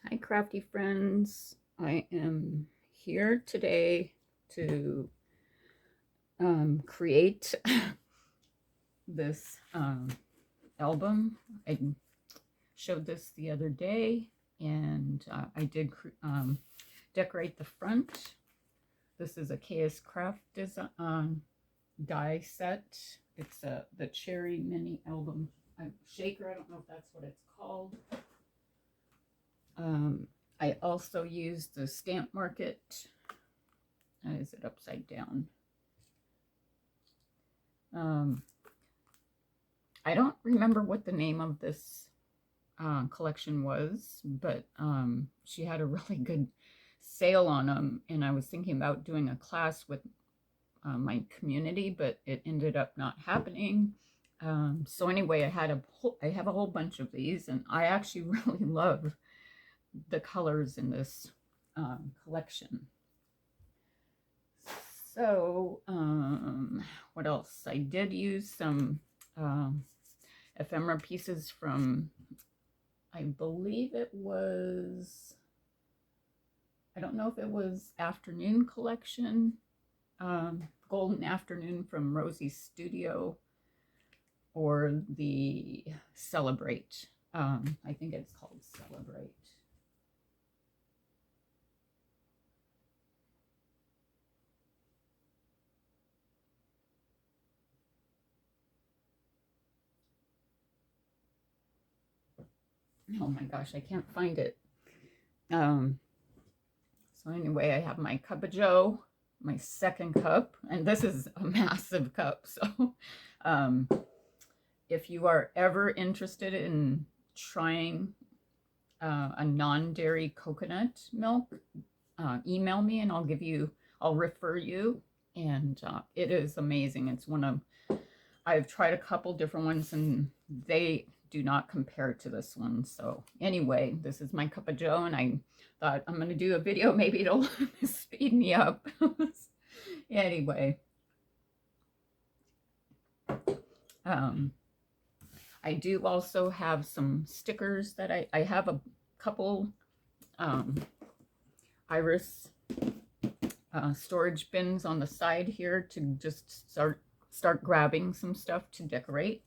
Hi, crafty friends. I am here today to create this album. I showed this the other day, and I did decorate the front. This is a KS Craft design die set. It's the Cherry Mini Album Shaker. I don't know if that's what it's called. I also used the Stamp Market. Is it upside down? I don't remember what the name of this collection was, but she had a really good sale on them, and I was thinking about doing a class with my community, but it ended up not happening. So anyway, I have a whole bunch of these, and I actually really love the colors in this collection. So what else? I did use some ephemera pieces from, I believe it was, I don't know if it was Afternoon Collection, Golden Afternoon from Rosie's Studio, or the Celebrate. I think it's called Celebrate. Oh my gosh, I can't find it. So anyway, I have my cup of joe, my second cup, and this is a massive cup. So if you are ever interested in trying a non-dairy coconut milk, email me and I'll refer you. And it is amazing. It's I've tried a couple different ones and they do not compare to this one. So anyway, this is my cup of joe, and I thought I'm going to do a video. Maybe it'll speed me up. Anyway, I do also have some stickers that I have a couple iris storage bins on the side here to just start grabbing some stuff to decorate.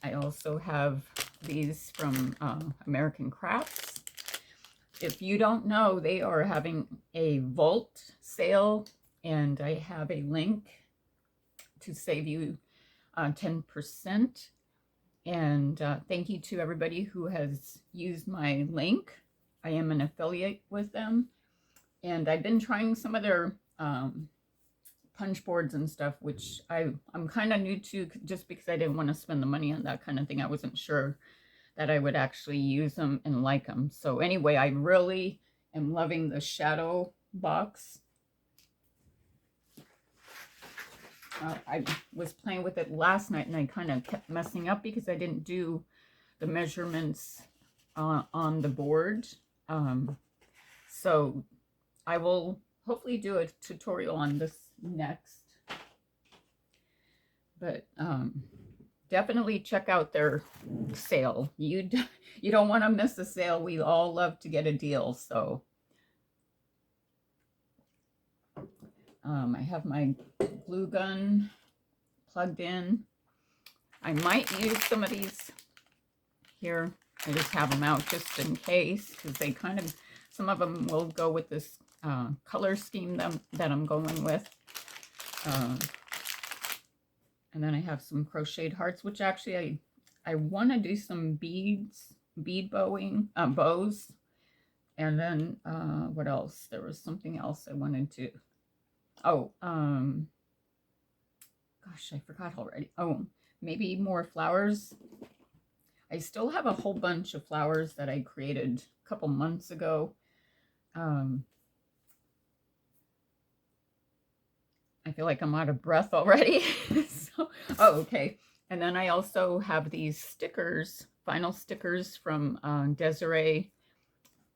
I also have these from American Crafts. If you don't know, they are having a Vault sale, and I have a link to save you 10%. And thank you to everybody who has used my link. I am an affiliate with them, and I've been trying some of their punch boards and stuff, which I'm kind of new to, just because I didn't want to spend the money on that kind of thing. I wasn't sure that I would actually use them and like them. So anyway, I really am loving the shadow box. I was playing with it last night, and I kind of kept messing up because I didn't do the measurements on the board. So I will hopefully do a tutorial on this next. But definitely check out their sale. You don't want to miss a sale. We all love to get a deal. So I have my glue gun plugged in. I might use some of these here. I just have them out just in case, because they some of them will go with this color scheme that I'm going with. And then I have some crocheted hearts, which actually I want to do some bead bows. And then what else? There was something else I wanted to. Oh, gosh, I forgot already. Oh, maybe more flowers. I still have a whole bunch of flowers that I created a couple months ago. I feel like I'm out of breath already. Oh, okay. And then I also have these stickers, vinyl stickers from Desiree.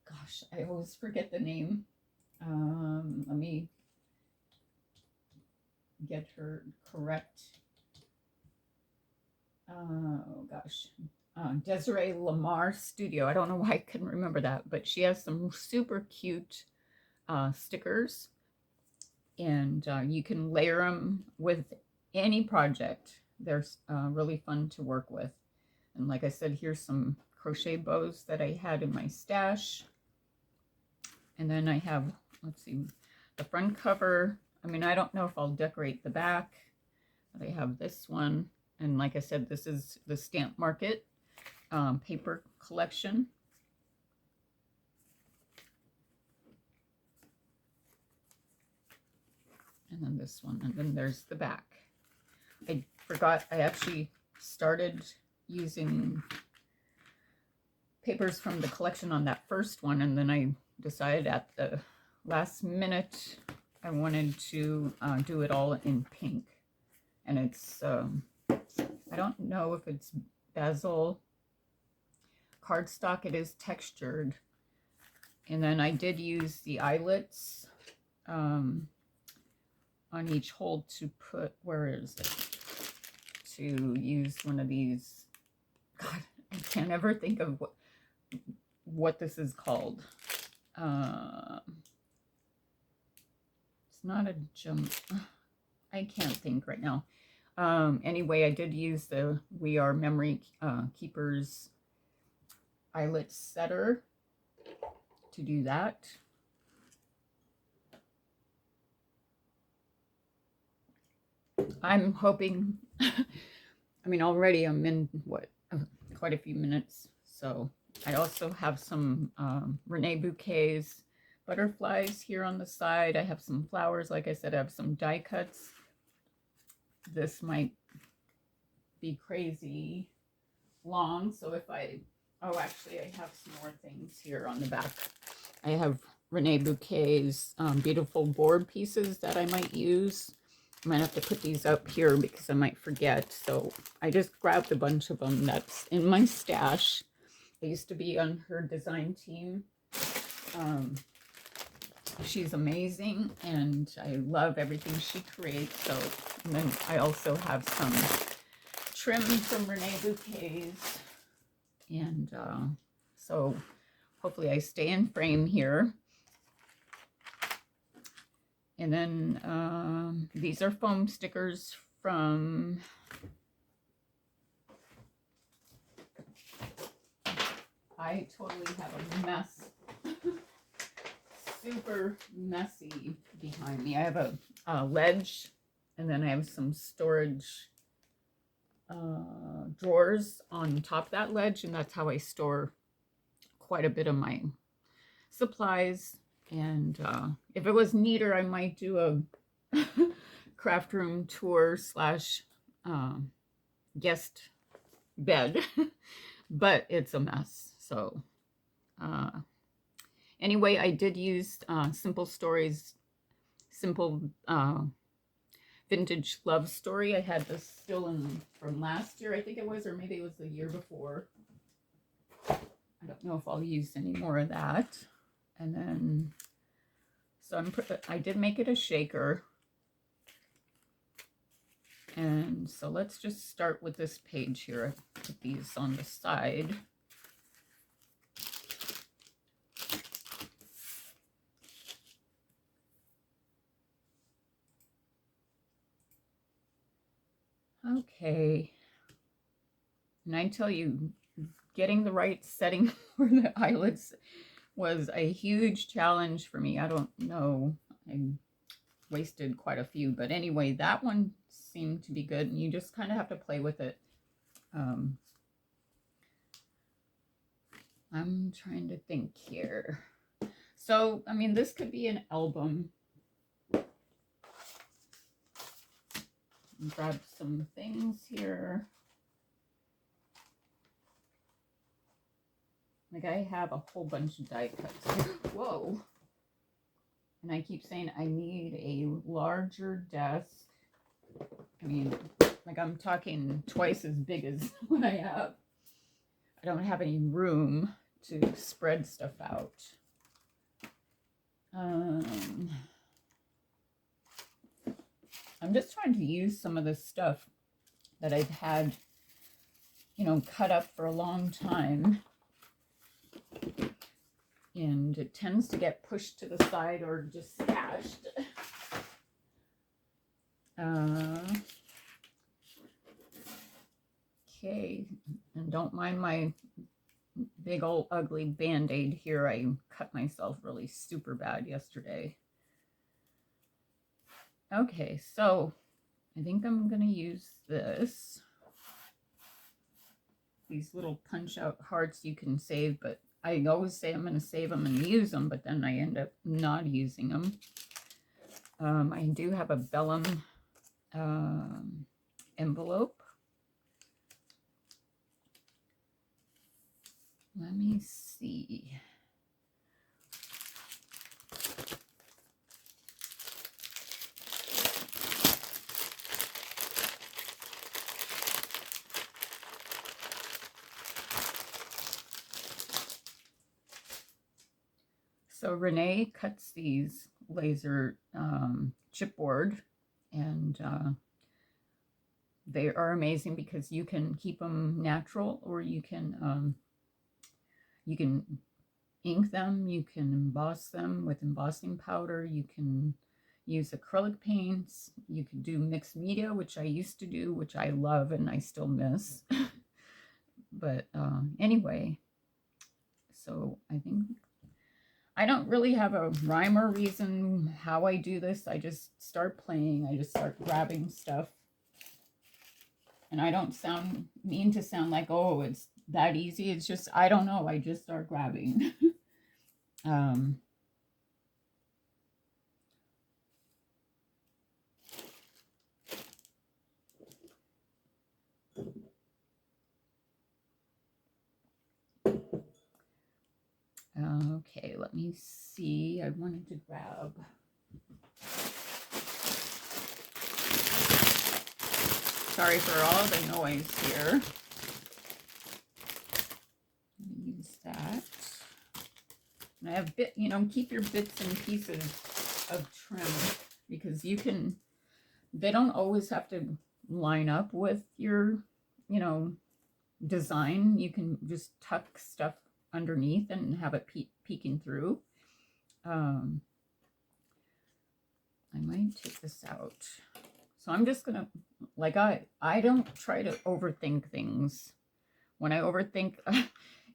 Gosh, I always forget the name. Let me get her correct. Oh, gosh. Desiree Lamar Studio. I don't know why I couldn't remember that, but she has some super cute stickers, and you can layer them with any project. They're really fun to work with. And like I said, here's some crochet bows that I had in my stash. And then I have, let's see, the front cover. I mean, I don't know if I'll decorate the back, but I have this one. And like I said, this is the Stamp Market paper collection. And then this one, and then there's the back. I forgot, I actually started using papers from the collection on that first one, and then I decided at the last minute I wanted to do it all in pink. And it's, I don't know if it's bezel cardstock. It is textured. And then I did use the eyelets on each hole to put, where is it? To use one of these. God, I can't ever think of what this is called. It's not a jump. I can't think right now. Anyway, I did use the We Are Memory Keepers eyelet setter to do that. I'm hoping, I mean, already I'm in, what, quite a few minutes. So I also have some Renee Bouquet's butterflies here on the side. I have some flowers. Like I said, I have some die cuts. This might be crazy long. So if I, oh, actually I have some more things here on the back. I have Renee Bouquet's beautiful board pieces that I might use. I might have to put these up here because I might forget. So I just grabbed a bunch of them that's in my stash. I used to be on her design team. She's amazing, and I love everything she creates. So, and then I also have some trim from Renee Bouquet's. And so hopefully I stay in frame here. And then these are foam stickers from I totally have a mess. Super messy behind me. I have a ledge, and then I have some storage drawers on top of that ledge, and that's how I store quite a bit of my supplies. And if it was neater, I might do a craft room tour slash guest bed, but it's a mess. So anyway, I did use Simple Stories, Simple Vintage Love Story. I had this still in from last year, I think it was, or maybe it was the year before. I don't know if I'll use any more of that. And then, so I did make it a shaker. And so let's just start with this page here. I put these on the side. Okay. And I tell you, getting the right setting for the eyelets was a huge challenge for me. I don't know. I wasted quite a few. But anyway, that one seemed to be good. And you just kind of have to play with it. I'm trying to think here. So, I mean, this could be an album. Grab some things here. Like, I have a whole bunch of die cuts here. Whoa. And I keep saying I need a larger desk. I mean, like, I'm talking twice as big as what I have. I don't have any room to spread stuff out. I'm just trying to use some of the stuff that I've had you know, cut up for a long time. And it tends to get pushed to the side or just stashed. Okay, and don't mind my big old ugly band-aid here. I cut myself really super bad yesterday. Okay, so I think I'm gonna use this. These little punch out hearts you can save, but I always say I'm gonna save them and use them, but then I end up not using them. I do have a vellum envelope. Let me see. So Renee cuts these laser chipboard, and they are amazing because you can keep them natural, or you can ink them, you can emboss them with embossing powder, you can use acrylic paints, you can do mixed media, which I used to do, which I love and I still miss. But anyway, so I think I don't really have a rhyme or reason how I do this. I just start playing, I just start grabbing stuff. And I don't mean to sound like, oh, it's that easy. It's just, I don't know. I just start grabbing. Okay, let me see. I wanted to grab. Sorry for all the noise here. Use that. And I have you know, keep your bits and pieces of trim, because you can, they don't always have to line up with your, you know, design. You can just tuck stuff underneath and have it peeking through. I might take this out. So I'm just gonna, like, I don't try to overthink things. When I overthink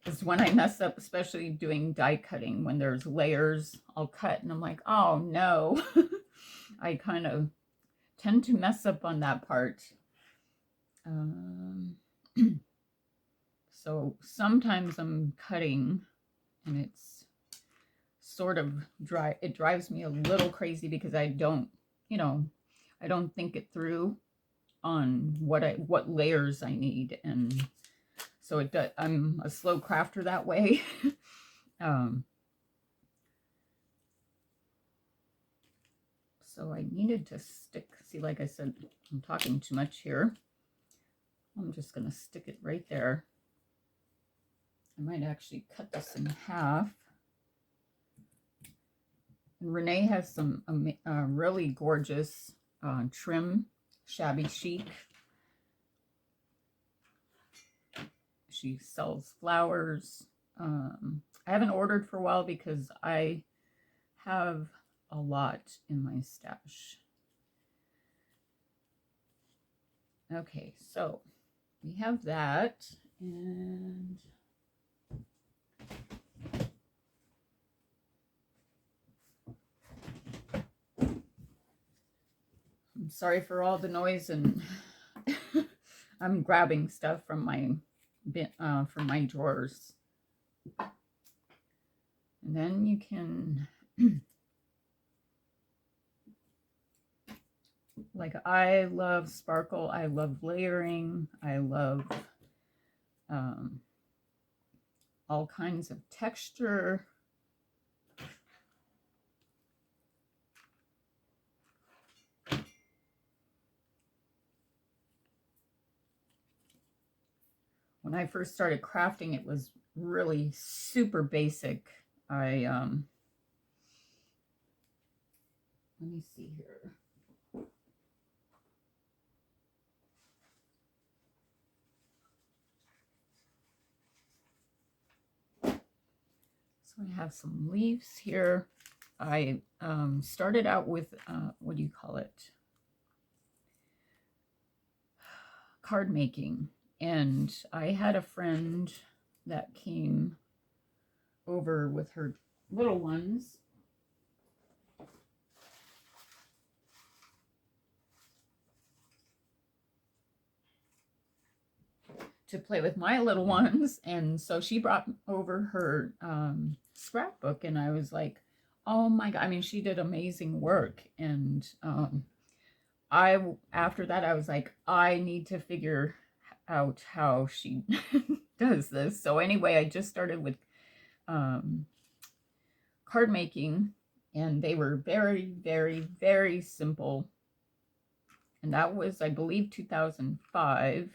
is when I mess up, especially doing die cutting. When there's layers, I'll cut and I'm like, oh no. I kind of tend to mess up on that part. So sometimes I'm cutting and it's sort of dry. It drives me a little crazy because I don't, you know, I don't think it through on what layers I need, and so it does. I'm a slow crafter that way. So I needed to stick. See, like I said, I'm talking too much here. I'm just gonna stick it right there. I might actually cut this in half. And Renee has some really gorgeous trim, shabby chic. She sells flowers. I haven't ordered for a while because I have a lot in my stash. Okay, so we have that, and I'm sorry for all the noise, and I'm grabbing stuff from my drawers. And then you can like, I love sparkle, I love layering, I love all kinds of texture. When I first started crafting, it was really super basic. Let me see here. I have some leaves here. I started out with, what do you call it? Card making. And I had a friend that came over with her little ones. To play with my little ones, and so she brought over her scrapbook, and I was like, oh my god, I mean, she did amazing work. And after that I was like, I need to figure out how she does this. So anyway, I just started with card making, and they were very, very, very simple, and that was, I believe, 2005.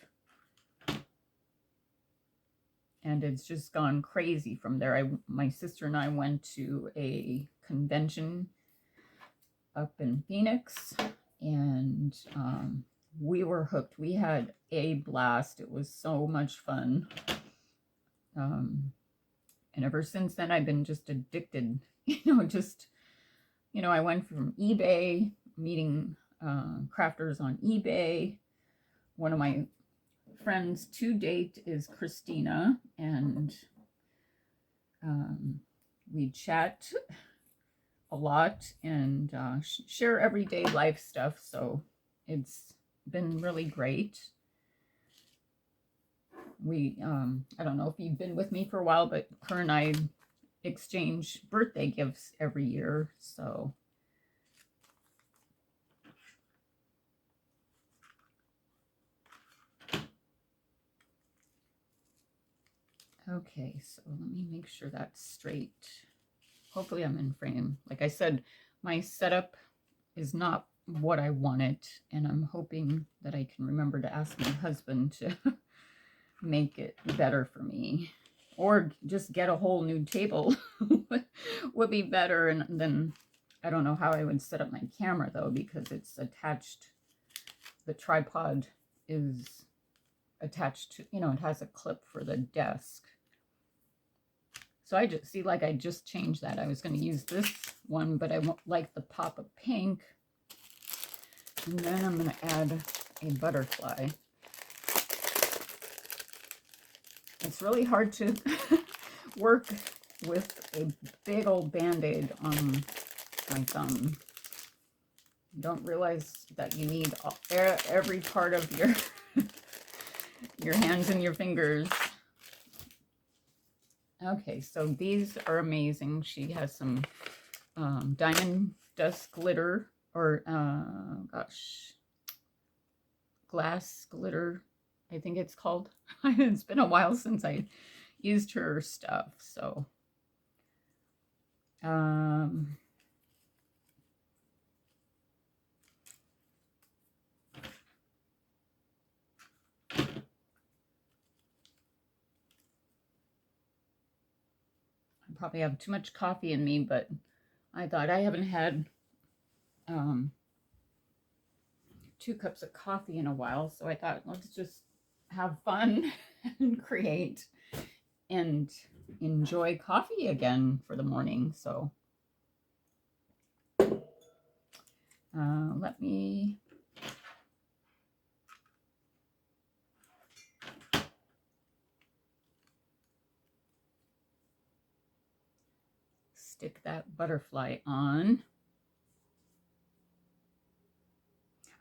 And it's just gone crazy from there. My sister and I went to a convention up in Phoenix, and we were hooked. We had a blast. It was so much fun. And ever since then, I've been just addicted. I went from eBay, meeting crafters on eBay. One of my friends to date is Christina, and we chat a lot and share everyday life stuff, so it's been really great. We I don't know if you've been with me for a while, but her and I exchange birthday gifts every year, so okay, so let me make sure that's straight. Hopefully I'm in frame. Like I said, my setup is not what I wanted, and I'm hoping that I can remember to ask my husband to make it better for me. Or just get a whole new table would be better. And then I don't know how I would set up my camera though, because it's attached. The tripod is attached to, it has a clip for the desk. So I just see, like, I just changed that. I was going to use this one, but I won't like the pop of pink. And then I'm going to add a butterfly. It's really hard to work with a big old band-aid on my thumb. You don't realize that you need every part of your hands and your fingers. Okay, so these are amazing. She has some diamond dust glitter, or glass glitter, I think it's called. It's been a while since I used her stuff, so I probably have too much coffee in me, but I thought I haven't had 2 cups of coffee in a while, so I thought, let's just have fun and create and enjoy coffee again for the morning. So let me stick that butterfly on.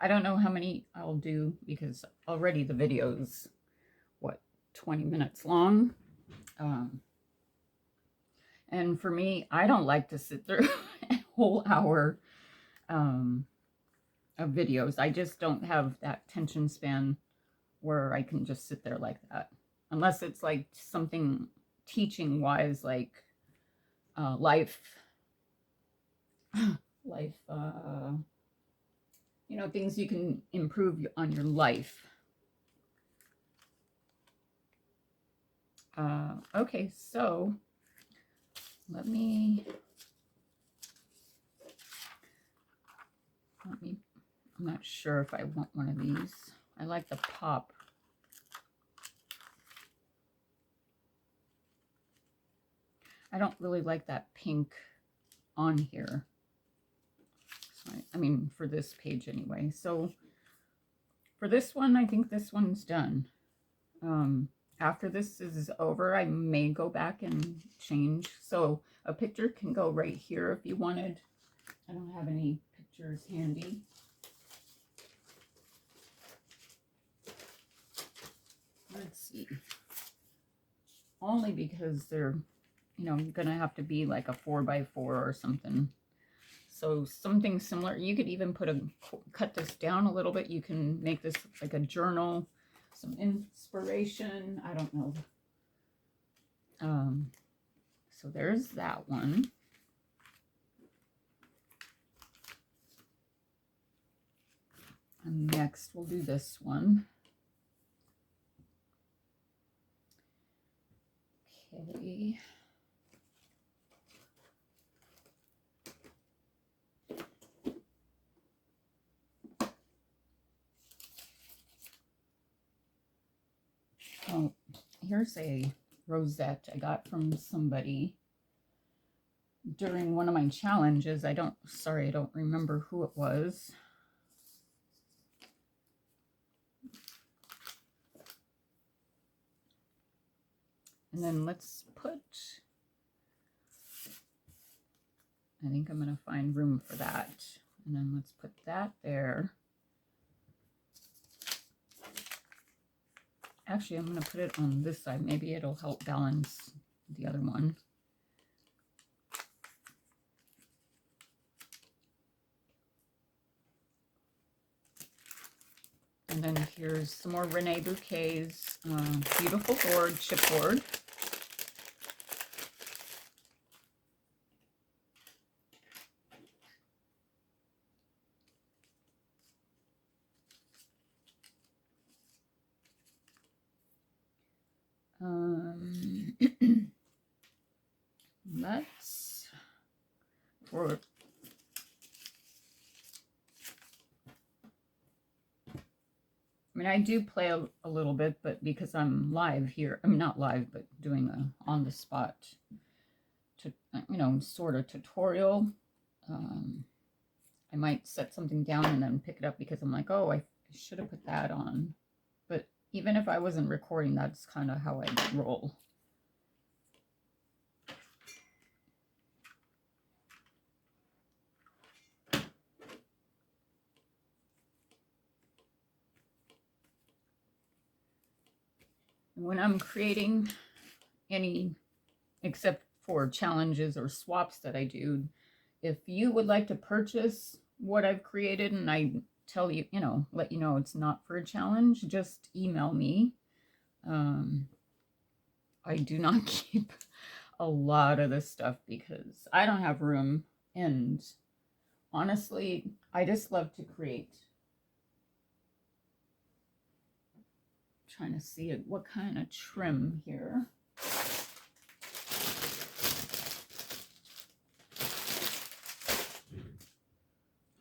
I don't know how many I'll do, because already the video's, what, 20 minutes long. And for me, I don't like to sit through a whole hour of videos. I just don't have that attention span where I can just sit there like that. Unless it's like something teaching wise, like life, things you can improve on your life. Okay, so let me, I'm not sure if I want one of these. I like the pop. I don't really like that pink on here. So I mean, for this page anyway. So for this one, I think this one's done. After this is over, I may go back and change. So a picture can go right here if you wanted. I don't have any pictures handy. Let's see. Only because they're, you know, gonna have to be like a 4x4 or something. So something similar. You could even cut this down a little bit. You can make this like a journal, some inspiration. I don't know. So there's that one. And next we'll do this one. Okay. Oh, here's a rosette I got from somebody during one of my challenges. I don't remember who it was. And then let's put, I think I'm going to find room for that. And then let's put that there. Actually, I'm going to put it on this side. Maybe it'll help balance the other one. And then here's some more Renee bouquets. Beautiful board, chipboard. Let's, for I mean, I do play a little bit, but because I'm live here, I'm not live, but doing a on the spot, you know, sort of tutorial. I might set something down and then pick it up because I'm like, oh, I should have put that on. But even if I wasn't recording, that's kind of how I roll. When I'm creating any, except for challenges or swaps that I do, if you would like to purchase what I've created and I tell you, you know, let you know it's not for a challenge, just email me. I do not keep a lot of this stuff because I don't have room, and honestly, I just love to create. Trying to see it, what kind of trim here.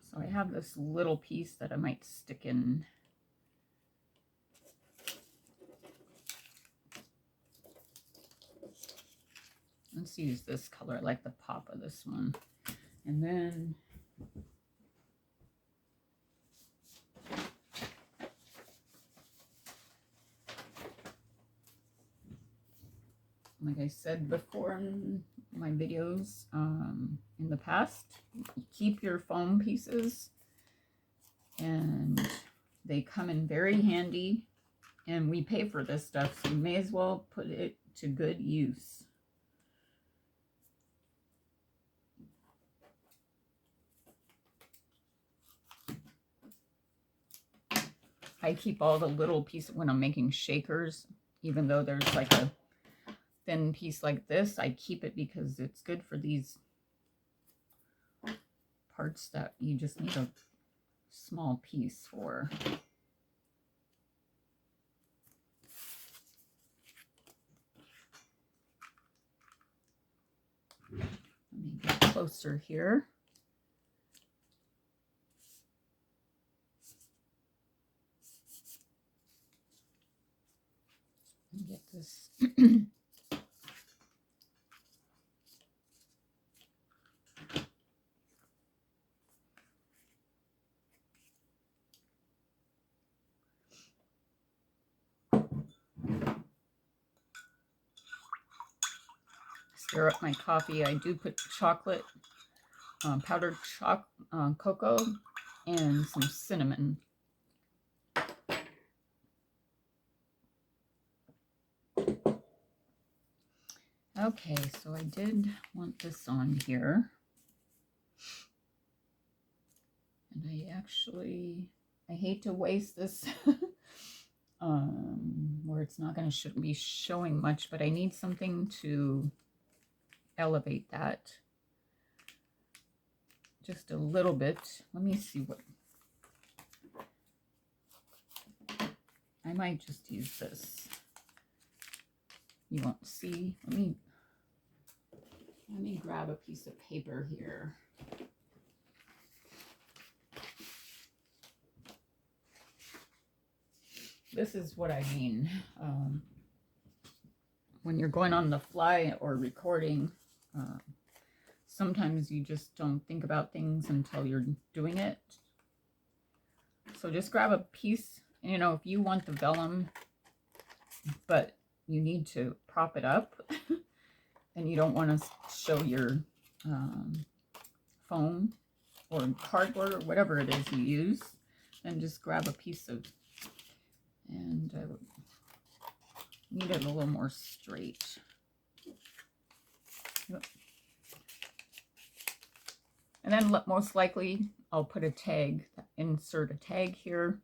So I have this little piece that I might stick in. Let's use this color. I like the pop of this one. And then like I said before in my videos in the past, keep your foam pieces, and they come in very handy, and we pay for this stuff, so you may as well put it to good use. I keep all the little pieces when I'm making shakers, even though there's like a thin piece like this, I keep it because it's good for these parts that you just need a small piece for. Let me get closer here. And get this stir up my coffee, I do put chocolate, powdered cocoa, and some cinnamon. Okay, so I did want this on here. And I hate to waste this where it's not going to be showing much, but I need something to elevate that just a little bit. Let me see what, I might just use this. You won't see. Let me grab a piece of paper here. This is what I mean. When you're going on the fly or recording, sometimes you just don't think about things until you're doing it. So just grab a piece, you know, if you want the vellum, but you need to prop it up and you don't want to show your foam or cardboard or whatever it is you use, then just grab a piece of, and I need it a little more straight. And then most likely I'll put a tag, insert a tag here,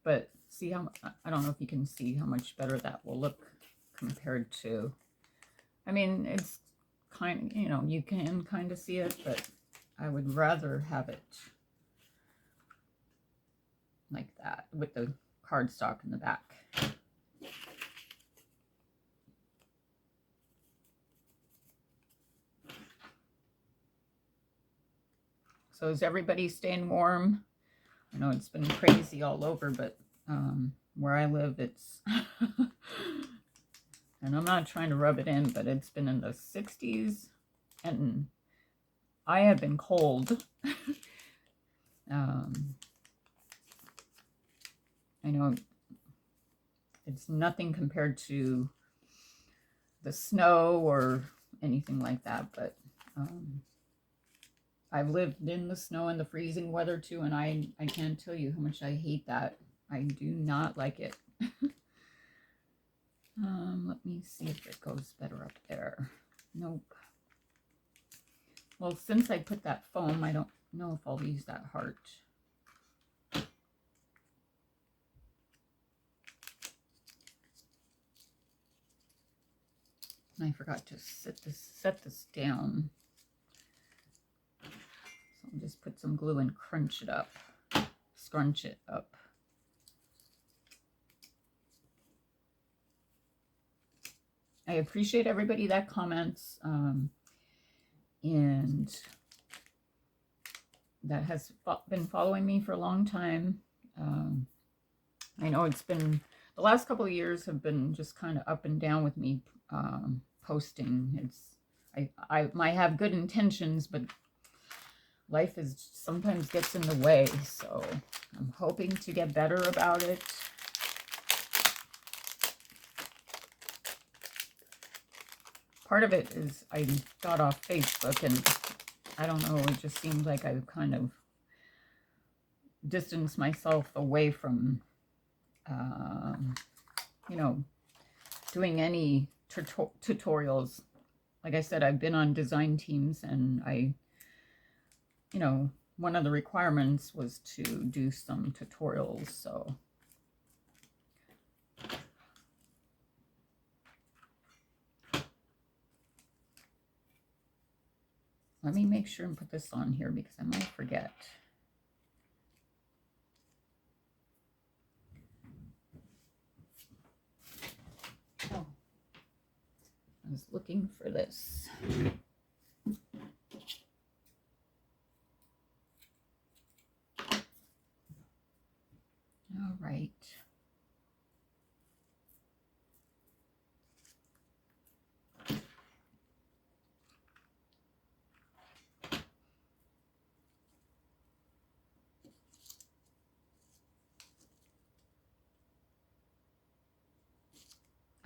but see how, I don't know if you can see how much better that will look compared to, I mean, it's kind of, you know, you can kind of see it, but I would rather have it like that with the cardstock in the back. So is everybody staying warm? I know it's been crazy all over, but where I live, it's, and I'm not trying to rub it in, but it's been in the 60s, and I have been cold. I know it's nothing compared to the snow or anything like that, but I've lived in the snow and the freezing weather too, and I can't tell you how much I hate that. I do not like it. Let me see if it goes better up there. Nope. Well, since I put that foam, I don't know if I'll use that heart. And I forgot to set this down. So I'll just put some glue and crunch it up, scrunch it up. I appreciate everybody that comments and that has been following me for a long time. I know it's been, the last couple of years have been just kind of up and down with me posting. I might have good intentions, but life is sometimes gets in the way. So I'm hoping to get better about it. Part of it is I got off Facebook, and I don't know, it just seems like I've kind of distanced myself away from, you know, doing any tutorials. Like I said, I've been on design teams, and you know, one of the requirements was to do some tutorials, so. Let me make sure and put this on here because I might forget. Oh, I was looking for this. All right.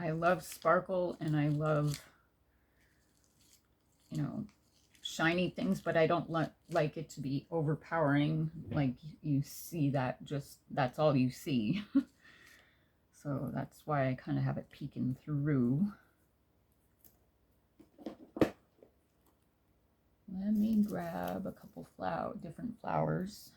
I love sparkle, and I love you know, shiny things, but I don't like it to be overpowering. Like you see that, just that's all you see. So that's why I kind of have it peeking through. Let me grab a couple different flowers.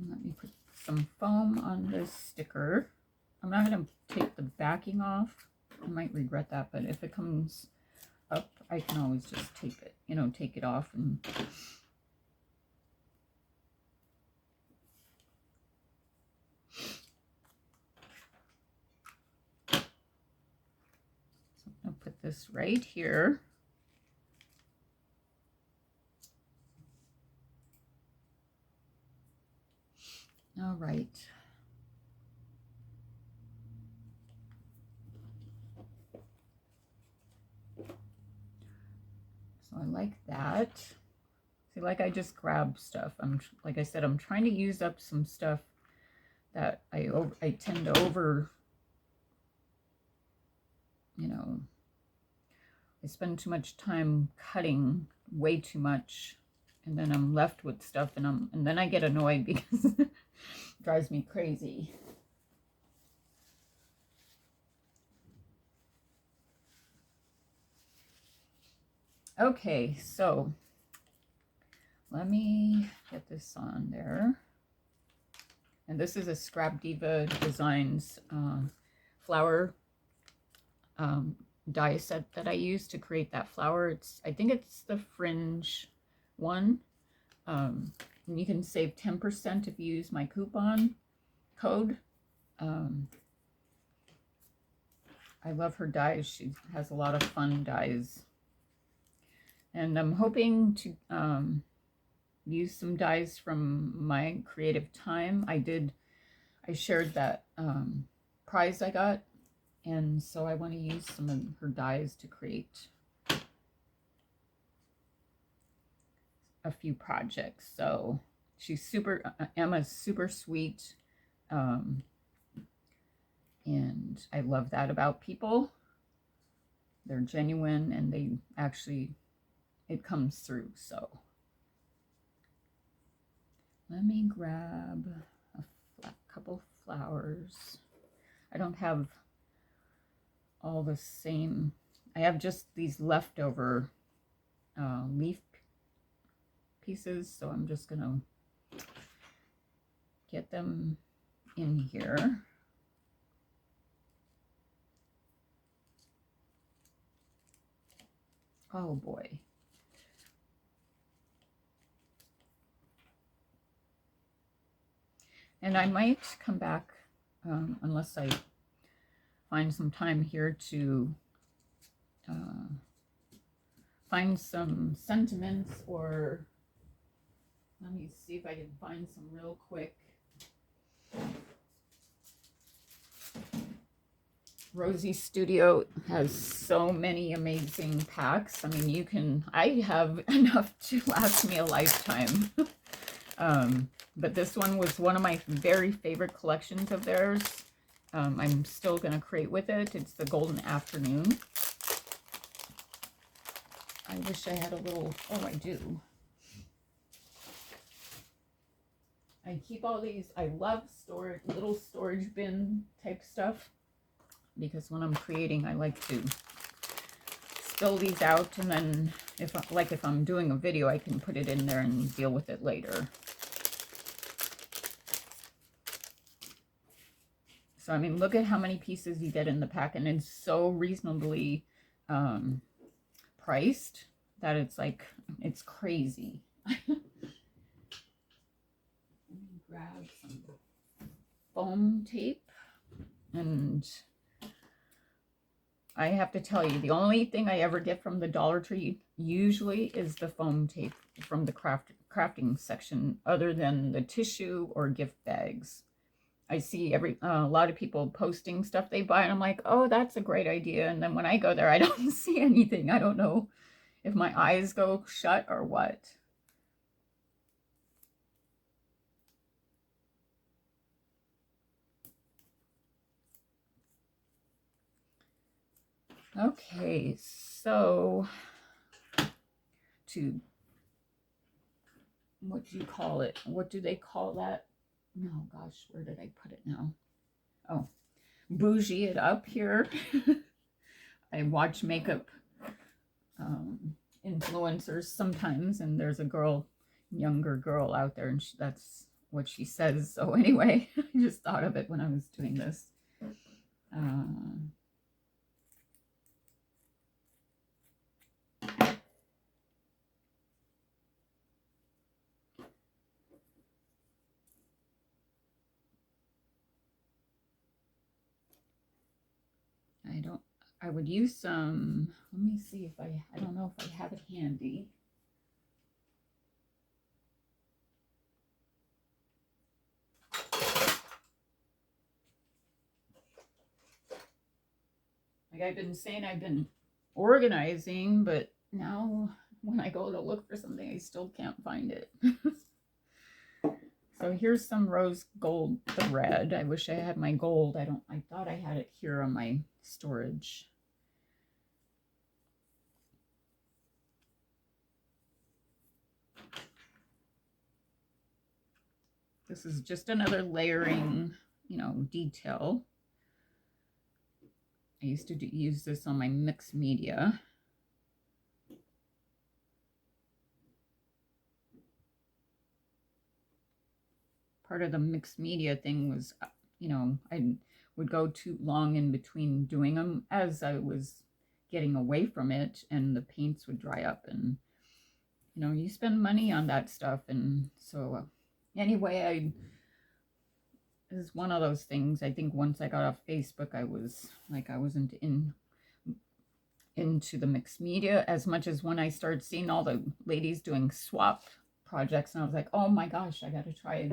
Let me put some foam on this sticker. I'm not going to take the backing off. I might regret that, but if it comes up, I can always just tape it, you know, take it off. And so I'll put this right here. All right. So I like that. See, like I just grab stuff. Like I said, I'm trying to use up some stuff that I tend to over, you know, I spend too much time cutting way too much, and then I'm left with stuff, and then I get annoyed because it drives me crazy. Okay, so let me get this on there. And this is a Scrap Diva Designs flower die set that I use to create that flower. I think it's the fringe one. And you can save 10% if you use my coupon code. I love her dies. She has a lot of fun dies. And I'm hoping to use some dies from my creative time. I shared that prize I got, and so I want to use some of her dies to create a few projects. So Emma's super sweet, and I love that about people. They're genuine, and they actually, it comes through. So let me grab a couple flowers. I don't have all the same. I have just these leftover leaf pieces, so I'm just gonna get them in here. Oh boy. And I might come back, unless I find some time here to find some sentiments, or let me see if I can find some real quick. Rosie Studio has so many amazing packs. I mean, I have enough to last me a lifetime. But this one was one of my very favorite collections of theirs. I'm still going to create with it. It's the Golden Afternoon. I wish I had a little, oh, I do. I keep all these, I love little storage bin type stuff, because when I'm creating, I like to spill these out, and then if I'm doing a video, I can put it in there and deal with it later. So, I mean, look at how many pieces you get in the pack, and it's so reasonably priced that it's like, it's crazy. Let me grab some foam tape and I have to tell you, the only thing I ever get from the Dollar Tree usually is the foam tape from the crafting section, other than the tissue or gift bags. I see a lot of people posting stuff they buy, and I'm like, oh, that's a great idea. And then when I go there, I don't see anything. I don't know if my eyes go shut or what. Okay, so to, what do you call it? What do they call that? No, gosh, where did I put it now? Oh, bougie it up here. I watch makeup influencers sometimes, and there's a girl, younger girl out there, and that's what she says. So anyway, I just thought of it when I was doing this. I would use some, let me see if I don't know if I have it handy. Like I've been saying, I've been organizing, but now when I go to look for something, I still can't find it. So here's some rose gold thread. I wish I had my gold. I thought I had it here on my storage. This is just another layering, detail. I used to use this on my mixed media. Part of the mixed media thing was, I would go too long in between doing them as I was getting away from it, and the paints would dry up, and you spend money on that stuff. And so anyway, this is one of those things. I think once I got off Facebook, I wasn't into the mixed media as much as when I started seeing all the ladies doing swap projects, and I was like, oh my gosh, I got to try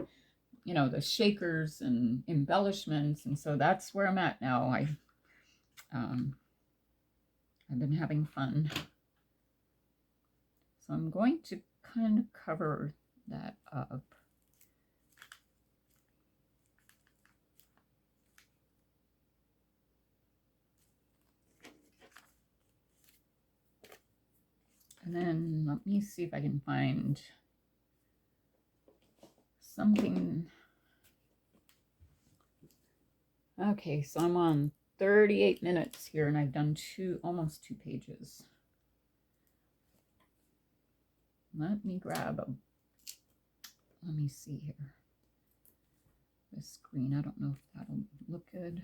the shakers and embellishments. And so that's where I'm at now. I've been having fun. So I'm going to kind of cover that up. And then let me see if I can find something. Okay, so I'm on 38 minutes here, and I've done almost two pages. Let me let me see here. This screen, I don't know if that'll look good.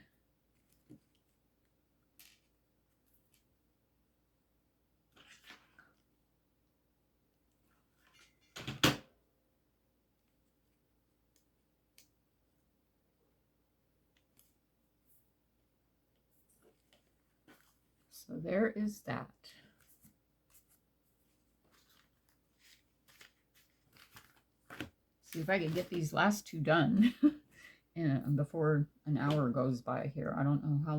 So there is that. See if I can get these last two done before an hour goes by here. I don't know how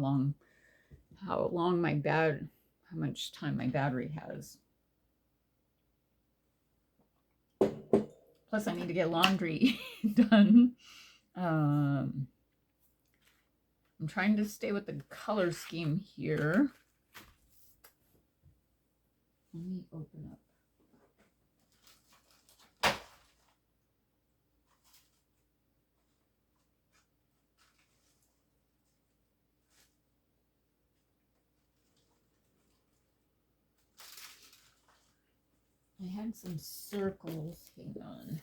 much time my battery has. Plus I need to get laundry done. I'm trying to stay with the color scheme here. Let me open up. I had some circles. Hang on.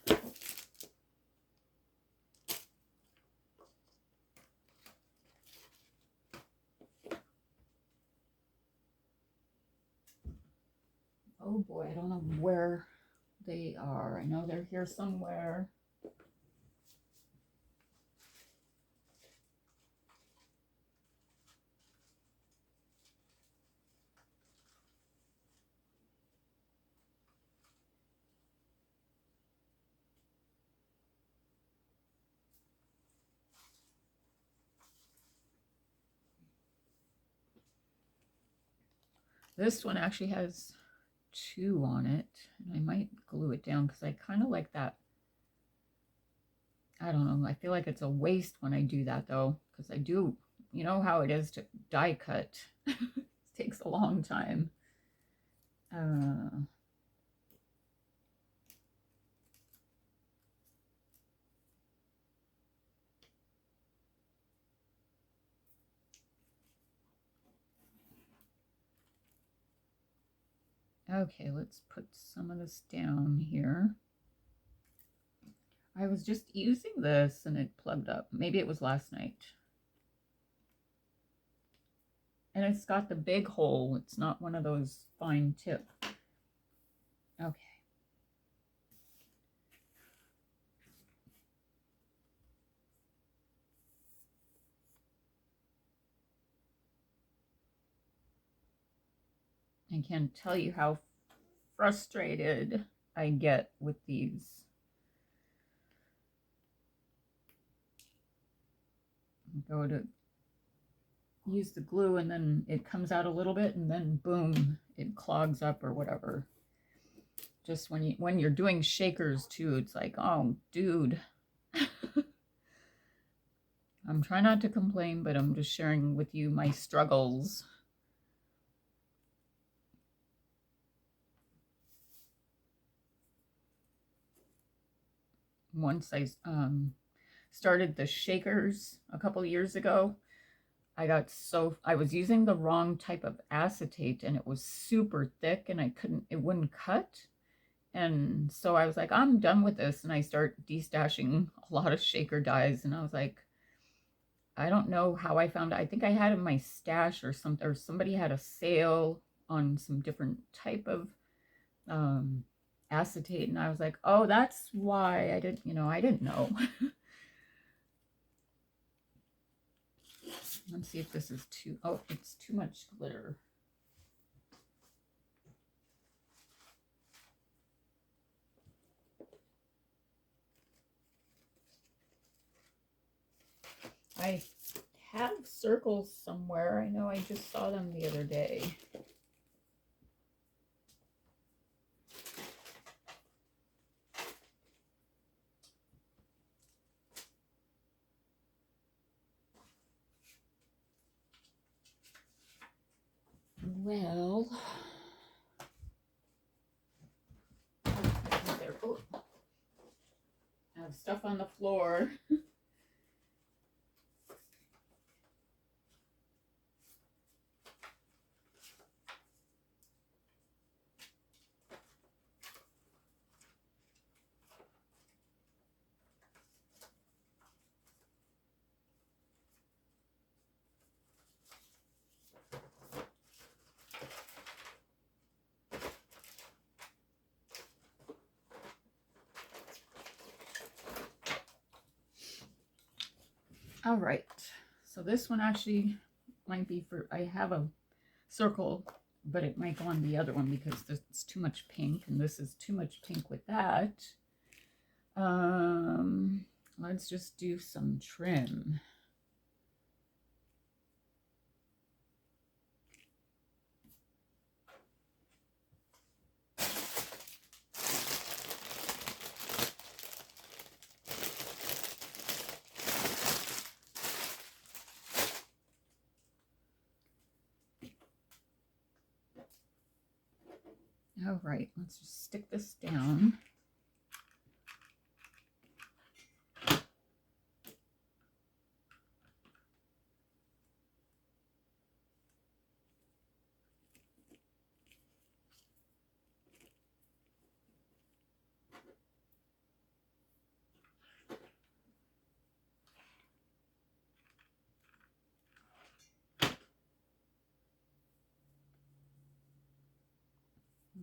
Oh boy, I don't know where they are. I know they're here somewhere. This one actually has 2 on it, and I might glue it down because I kind of like that. I don't know. I feel like it's a waste when I do that though, because I do, you know how it is to die cut. It takes a long time. Okay, let's put some of this down here. I was just using this and it plugged up. Maybe it was last night. And it's got the big hole. It's not one of those fine tip. Okay. I can't tell you how frustrated I get with these. Go to use the glue and then it comes out a little bit and then boom, it clogs up or whatever. Just when you're doing shakers too, it's like, oh dude. I'm trying not to complain, but I'm just sharing with you my struggles. Once I started the shakers a couple years ago, I was using the wrong type of acetate and it was super thick and it wouldn't cut. And so I was like, I'm done with this. And I start destashing a lot of shaker dies. And I was like, I don't know how I found it. I think I had in my stash or something, or somebody had a sale on some different type of acetate. And I was like, oh, that's why I didn't know. Let's see if this is it's too much glitter. I have circles somewhere. I know I just saw them the other day. Well, oh, I have stuff on the floor. All right, so this one actually might be I have a circle, but it might go on the other one because it's too much pink, and this is too much pink with that. Let's just do some trim. All right, let's just stick this down.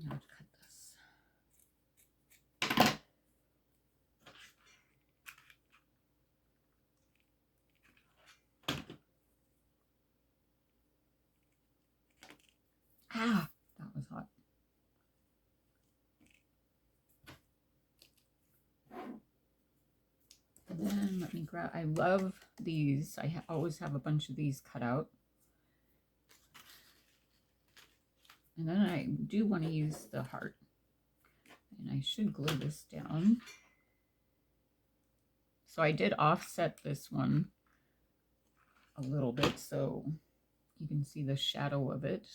Now to cut this. Ah, that was hot. And then let me grab, I love these. I always have a bunch of these cut out. And then I do want to use the heart. And I should glue this down. So I did offset this one a little bit so you can see the shadow of it.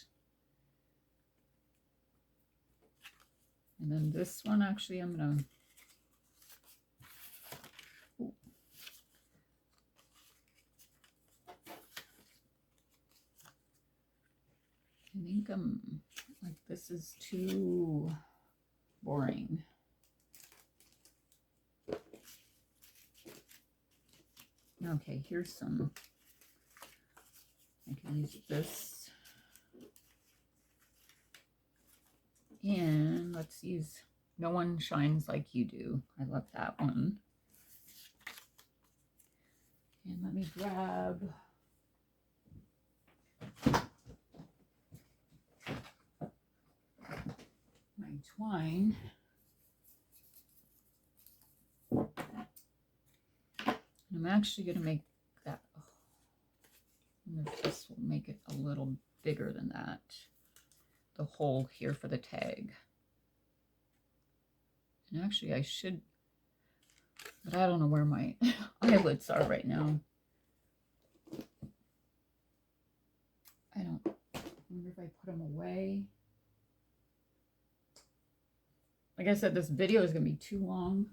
And then this one, actually, I'm going to... I think I'm like, this is too boring. Okay, here's some, I can use this. And let's use No One Shines Like You Do. I love that one. And let me grab my twine. I'm actually going to make that, this will make it a little bigger than that, the hole here for the tag. And actually I should, but I don't know where my eyelets are right now. I wonder if I put them away. Like I said, this video is going to be too long.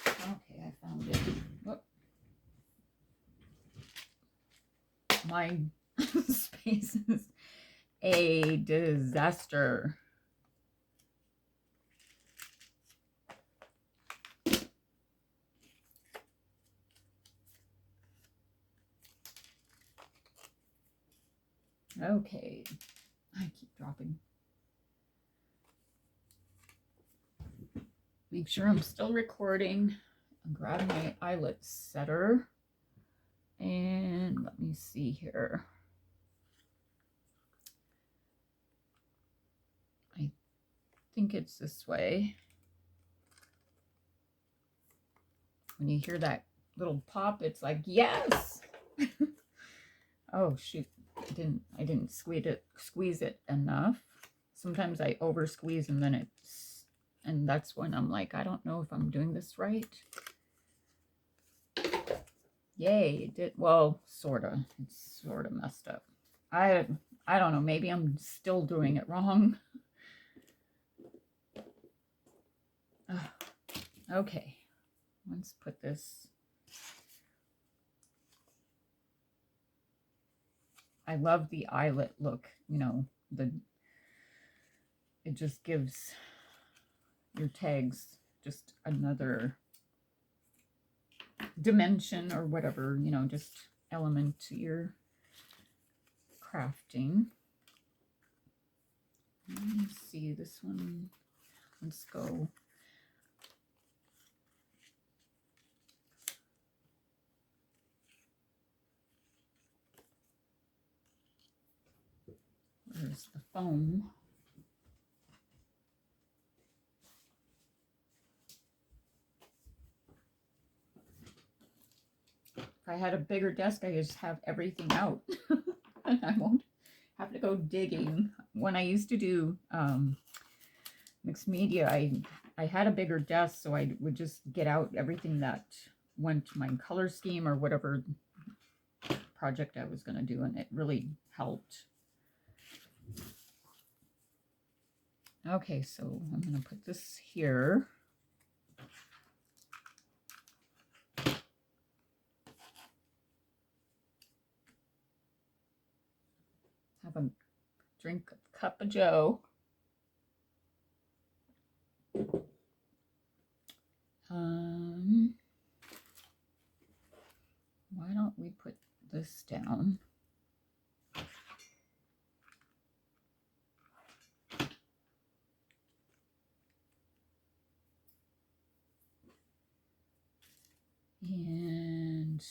Okay, I found it. Whoop. My space is a disaster. Okay, I keep dropping. Make sure I'm still recording. I'll grab my eyelet setter. And let me see here. I think it's this way. When you hear that little pop, it's like, yes! Oh, shoot. I didn't squeeze it enough. Sometimes I over squeeze and then and that's when I'm like, I don't know if I'm doing this right. Yay, it did. Well, sorta. It's sorta messed up. I don't know. Maybe I'm still doing it wrong. Okay, let's put this. I love the eyelet look. You know, it just gives your tags just another dimension or whatever, you know, just element to your crafting. Let me see this one. Let's go. Where's the foam? If I had a bigger desk, I just have everything out. And I won't have to go digging. When I used to do mixed media, I had a bigger desk, so I would just get out everything that went to my color scheme or whatever project I was going to do, and it really helped. Okay, so I'm going to put this here. Have a drink of cup of joe. Why don't we put this down? And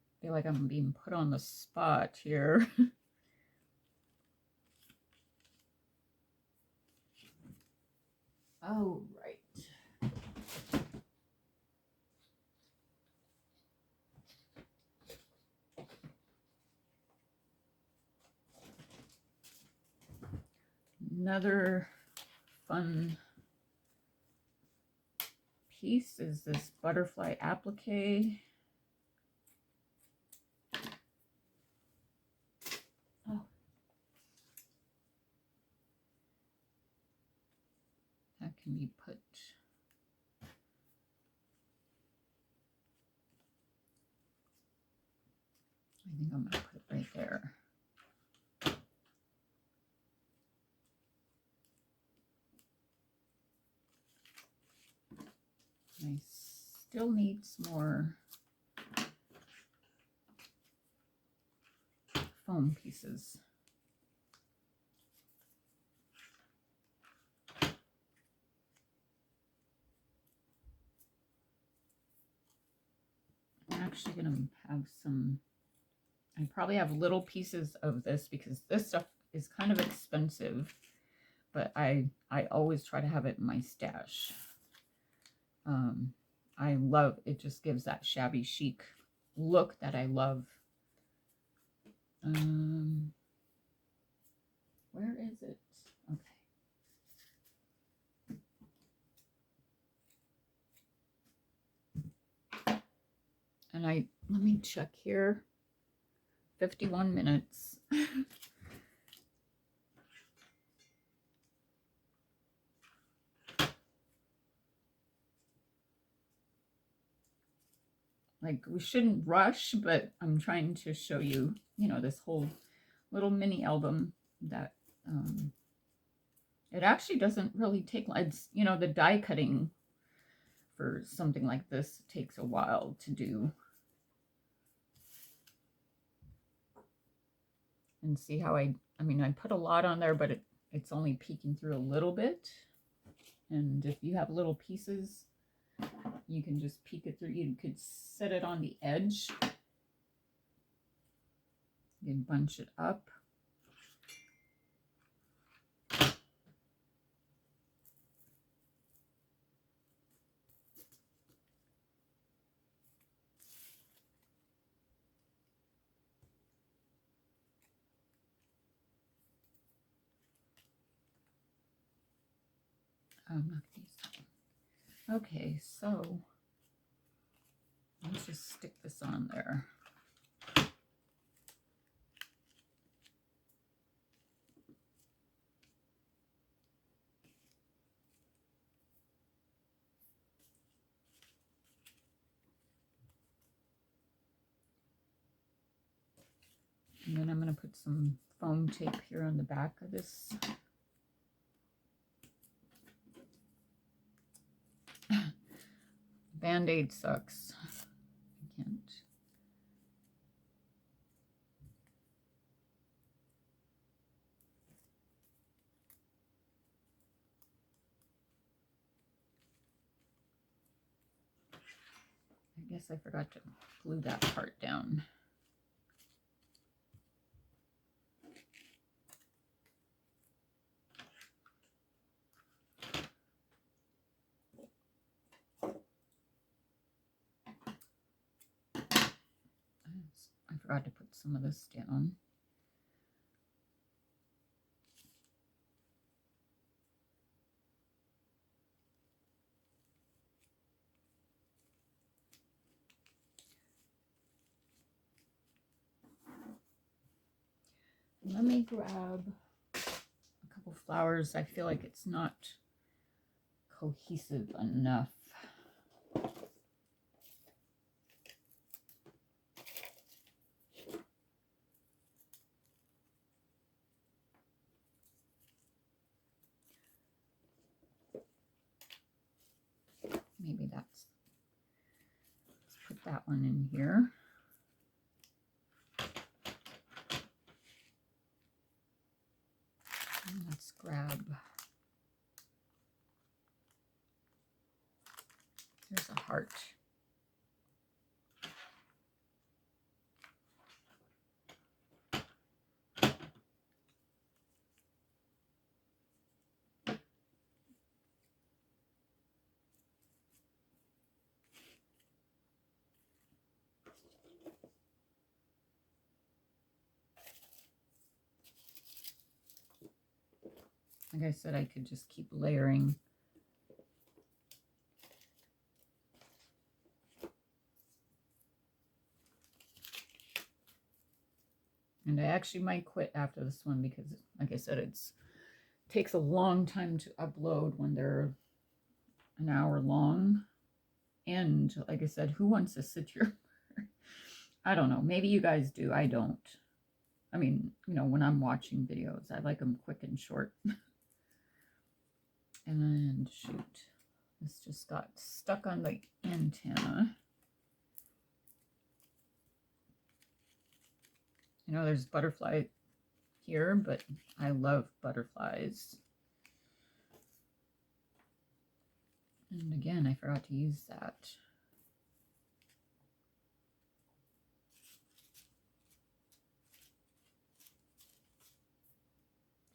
I feel like I'm being put on the spot here. Oh, right. Another fun piece is this butterfly applique. Oh. That can be put. I think I'm going to put it right there. I still need some more foam pieces. I'm actually going to have some, I probably have little pieces of this because this stuff is kind of expensive, but I always try to have it in my stash. I love, it just gives that shabby chic look that I love. Where is it? Okay. And let me check here. 51 minutes. Like, we shouldn't rush, but I'm trying to show you, you know, this whole little mini album that it actually doesn't really take, it's, you know, the die cutting for something like this takes a while to do. And see how I mean, I put a lot on there, but it's only peeking through a little bit. And if you have little pieces, you can just peek it through. You could set it on the edge. You can bunch it up. I'm not going to use that one. Okay, so let's just stick this on there. And then I'm going to put some foam tape here on the back of this. Band-Aid sucks. I can't. I guess I forgot to glue that part down. I forgot to put some of this down. Let me grab a couple flowers. I feel like it's not cohesive enough. Maybe let's put that one in here. And let's grab, there's a heart. Like I said, I could just keep layering. And I actually might quit after this one because, like I said, it takes a long time to upload when they're an hour long. And like I said, who wants to sit here? I don't know. Maybe you guys do. I don't. I mean, you know, when I'm watching videos, I like them quick and short. And shoot, this just got stuck on the antenna. You know, there's butterfly here, but I love butterflies. And again, I forgot to use that.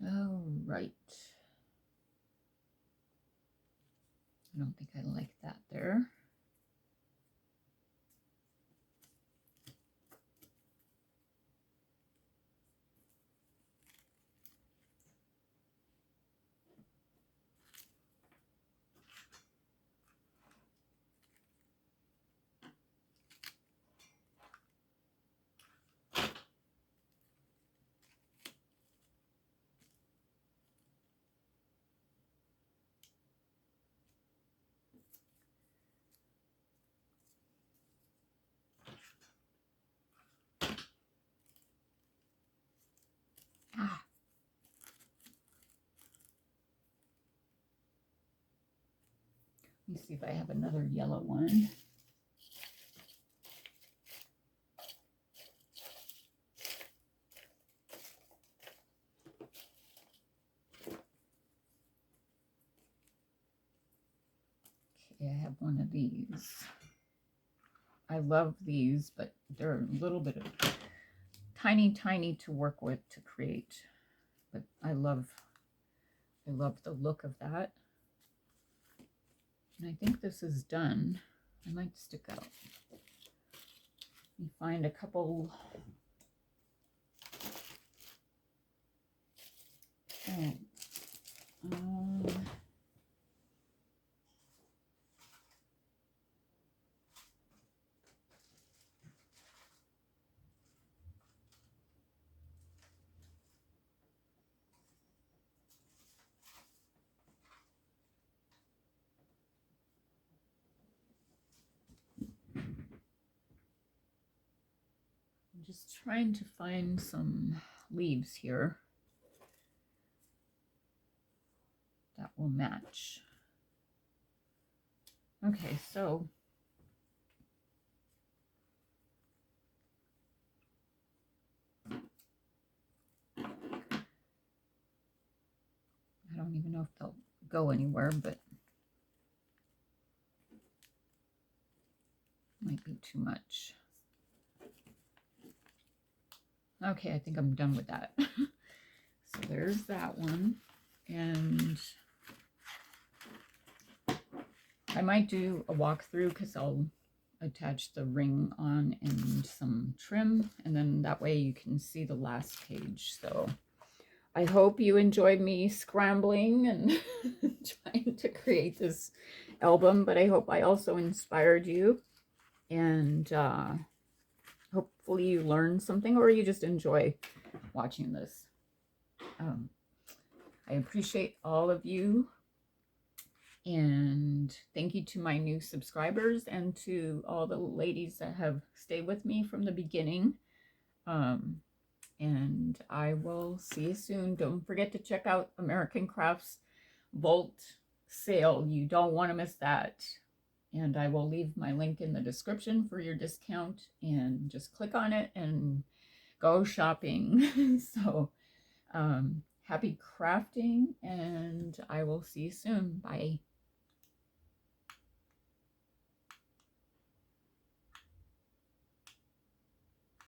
All right. I don't think I like that there. Ah. Let me see if I have another yellow one. Okay, I have one of these. I love these, but they're a little bit of tiny to work with to create. But I love the look of that. And I think this is done. I might stick out. You find a couple. I'm just trying to find some leaves here that will match. Okay, so I don't even know if they'll go anywhere, but might be too much. Okay, I think I'm done with that. So there's that one. And I might do a walkthrough because I'll attach the ring on and some trim, and then that way you can see the last page. So I hope you enjoyed me scrambling and trying to create this album, but I hope I also inspired you, and hopefully you learned something or you just enjoy watching this. I appreciate all of you, and thank you to my new subscribers and to all the ladies that have stayed with me from the beginning. And I will see you soon. Don't forget to check out American Crafts Vault sale. You don't want to miss that. And I will leave my link in the description for your discount, and just click on it and go shopping. So happy crafting, and I will see you soon. Bye.